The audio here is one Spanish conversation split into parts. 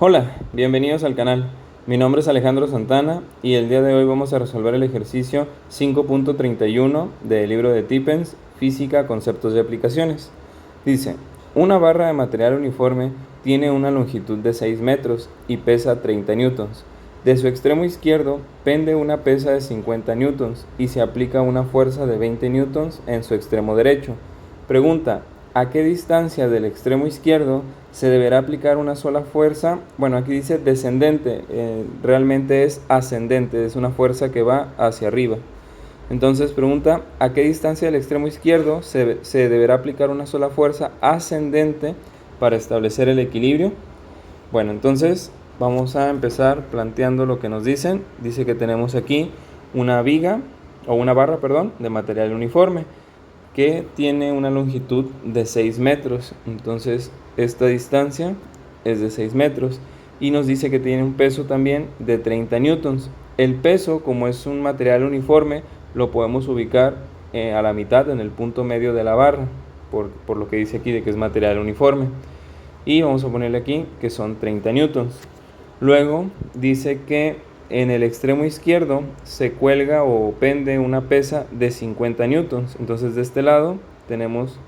Hola, bienvenidos al canal. Mi nombre es Alejandro Santana y el día de hoy vamos a resolver el ejercicio 5.31 del libro de Tippens, Física, Conceptos y Aplicaciones. Dice, una barra de material uniforme tiene una longitud de 6 metros y pesa 30 newtons. De su extremo izquierdo pende una pesa de 50 newtons y se aplica una fuerza de 20 newtons en su extremo derecho. Pregunta, ¿a qué distancia del extremo izquierdo se deberá aplicar una sola fuerza? Bueno, aquí dice descendente, realmente es ascendente, es una fuerza que va hacia arriba. Entonces pregunta, ¿a qué distancia del extremo izquierdo se deberá aplicar una sola fuerza ascendente para establecer el equilibrio? Bueno, entonces vamos a empezar planteando lo que nos dicen. Dice que tenemos aquí una viga, o una barra, perdón, de material uniforme, que tiene una longitud de 6 metros. Entonces esta distancia es de 6 metros y nos dice que tiene un peso también de 30 newtons. El peso, como es un material uniforme, lo podemos ubicar a la mitad, en el punto medio de la barra, por lo que dice aquí de que es material uniforme. Y vamos a ponerle aquí que son 30 newtons. Luego dice que en el extremo izquierdo se cuelga o pende una pesa de 50 newtons. Entonces de este lado tenemos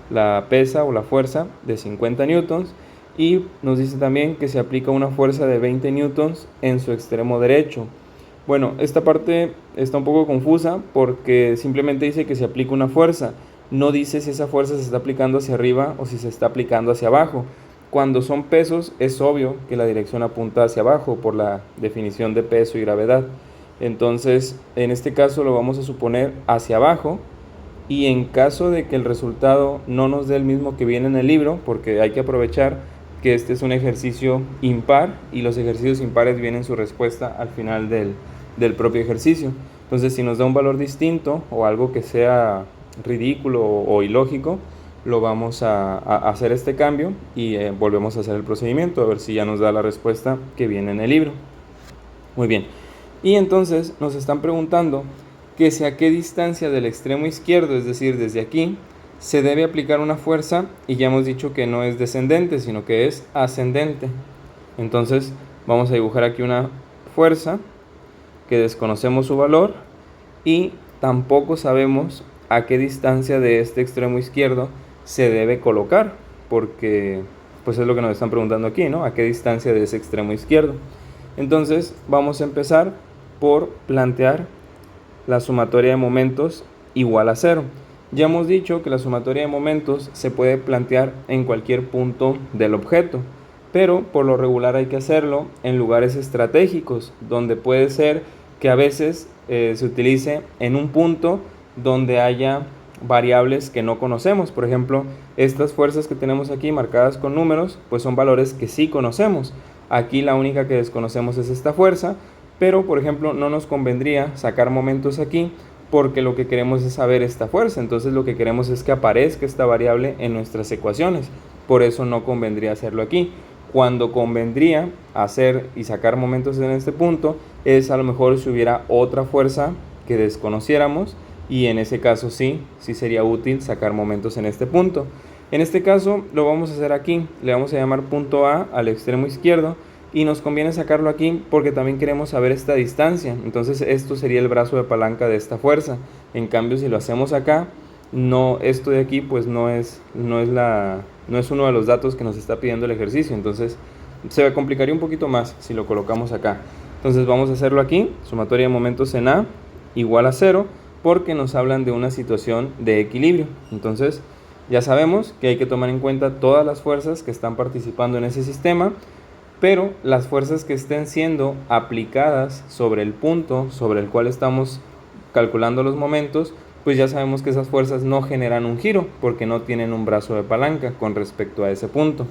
la pesa o la fuerza de 50 newtons y nos dice también que se aplica una fuerza de 20 newtons en su extremo derecho. Bueno, esta parte está un poco confusa porque simplemente dice que se aplica una fuerza. No dice si esa fuerza se está aplicando hacia arriba o si se está aplicando hacia abajo. Cuando son pesos es obvio que la dirección apunta hacia abajo por la definición de peso y gravedad. Entonces, en este caso lo vamos a suponer hacia abajo, y en caso de que el resultado no nos dé el mismo que viene en el libro, porque hay que aprovechar que este es un ejercicio impar y los ejercicios impares vienen su respuesta al final del propio ejercicio. Entonces, si nos da un valor distinto o algo que sea ridículo o ilógico, lo vamos a hacer este cambio y volvemos a hacer el procedimiento a ver si ya nos da la respuesta que viene en el libro. Muy bien, y entonces nos están preguntando que si a qué distancia del extremo izquierdo, es decir, desde aquí, se debe aplicar una fuerza, y ya hemos dicho que no es descendente, sino que es ascendente. Entonces vamos a dibujar aquí una fuerza que desconocemos su valor y tampoco sabemos a qué distancia de este extremo izquierdo se debe colocar, porque pues es lo que nos están preguntando aquí, ¿no? ¿A qué distancia de ese extremo izquierdo? Entonces vamos a empezar por plantear la sumatoria de momentos igual a 0. Ya hemos dicho que la sumatoria de momentos se puede plantear en cualquier punto del objeto, pero por lo regular hay que hacerlo en lugares estratégicos, donde puede ser que a veces se utilice en un punto donde haya variables que no conocemos. Por ejemplo, estas fuerzas que tenemos aquí marcadas con números, pues son valores que sí conocemos. Aquí la única que desconocemos es esta fuerza, pero por ejemplo no nos convendría sacar momentos aquí porque lo que queremos es saber esta fuerza. Entonces lo que queremos es que aparezca esta variable en nuestras ecuaciones. Por eso no convendría hacerlo aquí. Cuando convendría hacer y sacar momentos en este punto es a lo mejor si hubiera otra fuerza que desconociéramos, y en ese caso sí sería útil sacar momentos en este punto. En este caso lo vamos a hacer aquí, le vamos a llamar punto A al extremo izquierdo y nos conviene sacarlo aquí porque también queremos saber esta distancia. Entonces esto sería el brazo de palanca de esta fuerza. En cambio, si lo hacemos acá, no, esto de aquí pues no es uno de los datos que nos está pidiendo el ejercicio. Entonces se complicaría un poquito más si lo colocamos acá. Entonces vamos a hacerlo aquí, sumatoria de momentos en A igual a 0, porque nos hablan de una situación de equilibrio. Entonces ya sabemos que hay que tomar en cuenta todas las fuerzas que están participando en ese sistema, pero las fuerzas que estén siendo aplicadas sobre el punto sobre el cual estamos calculando los momentos, pues ya sabemos que esas fuerzas no generan un giro porque no tienen un brazo de palanca con respecto a ese punto.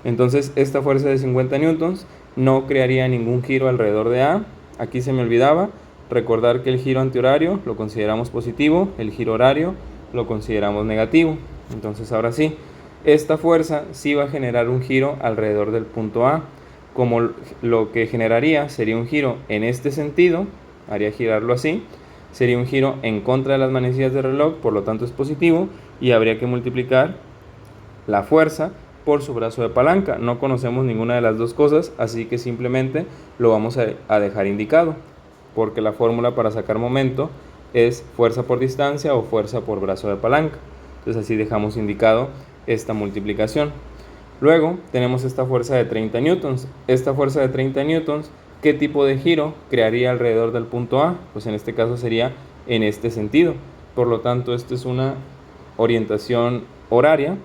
Entonces esta fuerza de 50 newtons no crearía ningún giro alrededor de A. Aquí se me olvidaba recordar que el giro antihorario lo consideramos positivo, el giro horario lo consideramos negativo. Entonces ahora sí, esta fuerza sí va a generar un giro alrededor del punto A. Como lo que generaría sería un giro en este sentido, haría girarlo así, sería un giro en contra de las manecillas del reloj, por lo tanto es positivo, y habría que multiplicar la fuerza por su brazo de palanca. No conocemos ninguna de las dos cosas, así que simplemente lo vamos a dejar indicado, porque la fórmula para sacar momento es fuerza por distancia o fuerza por brazo de palanca. Entonces así dejamos indicado esta multiplicación. Luego tenemos esta fuerza de 30 newtons. Esta fuerza de 30 newtons, ¿qué tipo de giro crearía alrededor del punto A? Pues en este caso sería en este sentido. Por lo tanto, esto es una orientación horaria.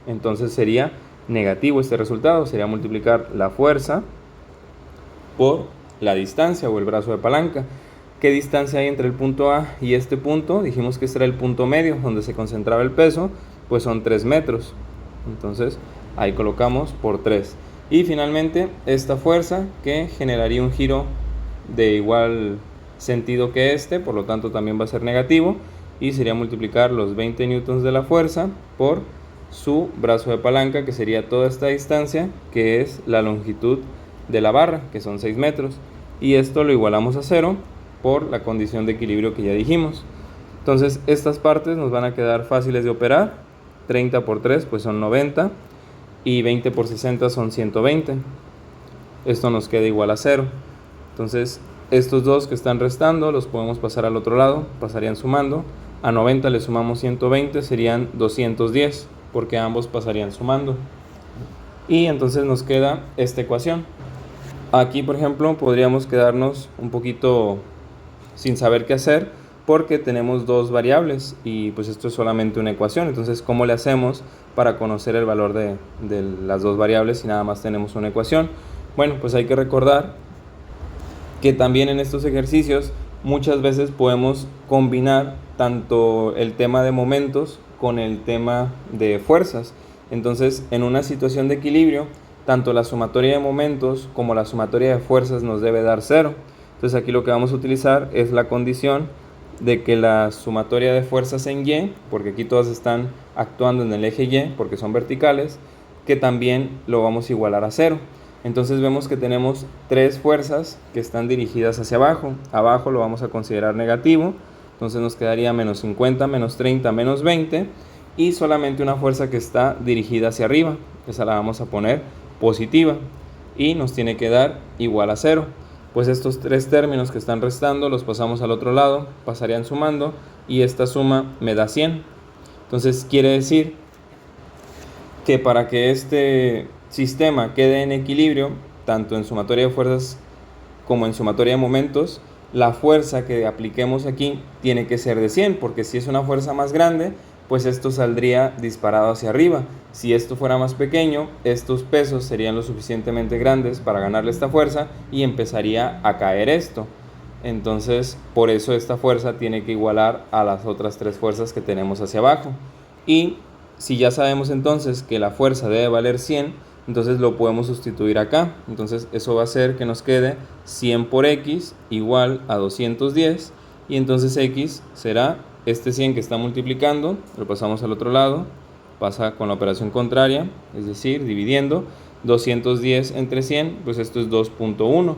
Entonces sería negativo este resultado. Sería multiplicar la fuerza por la distancia o el brazo de palanca. ¿Qué distancia hay entre el punto A y este punto? Dijimos que este era el punto medio donde se concentraba el peso, pues son 3 metros. Entonces ahí colocamos por 3. Y finalmente esta fuerza que generaría un giro de igual sentido que este, por lo tanto también va a ser negativo, y sería multiplicar los 20 newtons de la fuerza por su brazo de palanca, que sería toda esta distancia, que es la longitud de la barra, que son 6 metros. Y esto lo igualamos a 0 por la condición de equilibrio que ya dijimos. Entonces estas partes nos van a quedar fáciles de operar. 30 por 3 pues son 90 y 20 por 60 son 120. Esto nos queda igual a 0. Entonces estos dos que están restando los podemos pasar al otro lado, pasarían sumando. A 90 le sumamos 120, serían 210, porque ambos pasarían sumando. Y entonces nos queda esta ecuación. Aquí, por ejemplo, podríamos quedarnos un poquito sin saber qué hacer, porque tenemos dos variables y pues esto es solamente una ecuación. Entonces, ¿cómo le hacemos para conocer el valor de las dos variables si nada más tenemos una ecuación? Bueno, pues hay que recordar que también en estos ejercicios muchas veces podemos combinar tanto el tema de momentos con el tema de fuerzas. Entonces, en una situación de equilibrio, tanto la sumatoria de momentos como la sumatoria de fuerzas nos debe dar 0. Entonces aquí lo que vamos a utilizar es la condición de que la sumatoria de fuerzas en Y, porque aquí todas están actuando en el eje Y porque son verticales, que también lo vamos a igualar a 0. Entonces vemos que tenemos tres fuerzas que están dirigidas hacia abajo. Abajo lo vamos a considerar negativo, entonces nos quedaría menos 50, menos 30, menos 20, y solamente una fuerza que está dirigida hacia arriba, esa la vamos a poner positiva, y nos tiene que dar igual a 0. Pues estos tres términos que están restando los pasamos al otro lado, pasarían sumando, y esta suma me da 100. Entonces quiere decir que para que este sistema quede en equilibrio, tanto en sumatoria de fuerzas como en sumatoria de momentos, la fuerza que apliquemos aquí tiene que ser de 100, porque si es una fuerza más grande, pues esto saldría disparado hacia arriba. Si esto fuera más pequeño, estos pesos serían lo suficientemente grandes para ganarle esta fuerza y empezaría a caer esto. Entonces, por eso esta fuerza tiene que igualar a las otras tres fuerzas que tenemos hacia abajo. Y si ya sabemos entonces que la fuerza debe valer 100, entonces lo podemos sustituir acá. Entonces eso va a hacer que nos quede 100 por X igual a 210, y entonces X será este 100 que está multiplicando, lo pasamos al otro lado, pasa con la operación contraria, es decir, dividiendo 210 entre 100, pues esto es 2.1.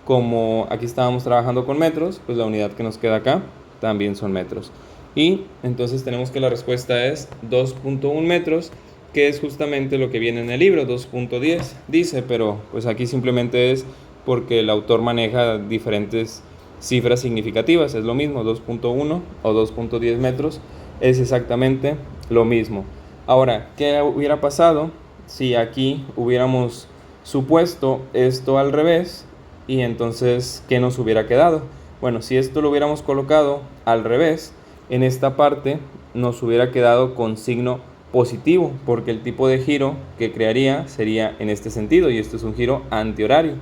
Como aquí estábamos trabajando con metros, pues la unidad que nos queda acá también son metros. Y entonces tenemos que la respuesta es 2.1 metros, que es justamente lo que viene en el libro, 2.10 dice, pero pues aquí simplemente es porque el autor maneja diferentes cifras significativas, es lo mismo, 2.1 o 2.10 metros, es exactamente lo mismo. Ahora, ¿qué hubiera pasado si aquí hubiéramos supuesto esto al revés? Y entonces, ¿qué nos hubiera quedado? Bueno, si esto lo hubiéramos colocado al revés, en esta parte nos hubiera quedado con signo positivo, porque el tipo de giro que crearía sería en este sentido, y esto es un giro antihorario.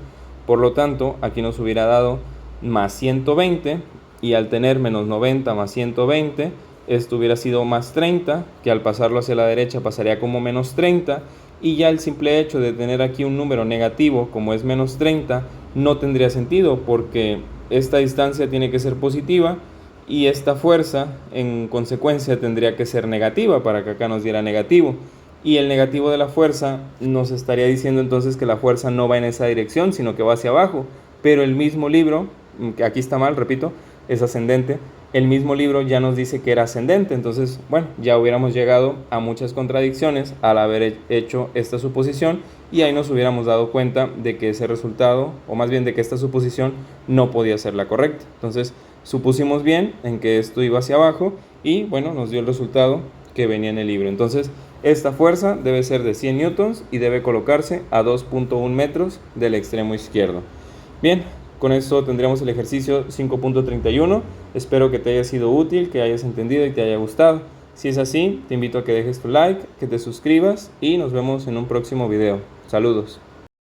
Por lo tanto, aquí nos hubiera dado más 120, y al tener menos 90 más 120, esto hubiera sido más 30, que al pasarlo hacia la derecha pasaría como menos 30, y ya el simple hecho de tener aquí un número negativo como es menos 30 no tendría sentido, porque esta distancia tiene que ser positiva y esta fuerza en consecuencia tendría que ser negativa para que acá nos diera negativo, y el negativo de la fuerza nos estaría diciendo entonces que la fuerza no va en esa dirección sino que va hacia abajo, pero el mismo libro, que aquí está mal, repito, es ascendente, el mismo libro ya nos dice que era ascendente. Entonces, bueno, ya hubiéramos llegado a muchas contradicciones al haber hecho esta suposición, y ahí nos hubiéramos dado cuenta de que ese resultado, o más bien de que esta suposición no podía ser la correcta. Entonces, supusimos bien en que esto iba hacia abajo y, bueno, nos dio el resultado que venía en el libro. Entonces, esta fuerza debe ser de 100 newtons y debe colocarse a 2.1 metros del extremo izquierdo. Bien, con esto tendríamos el ejercicio 5.31. Espero que te haya sido útil, que hayas entendido y te haya gustado. Si es así, te invito a que dejes tu like, que te suscribas y nos vemos en un próximo video. Saludos.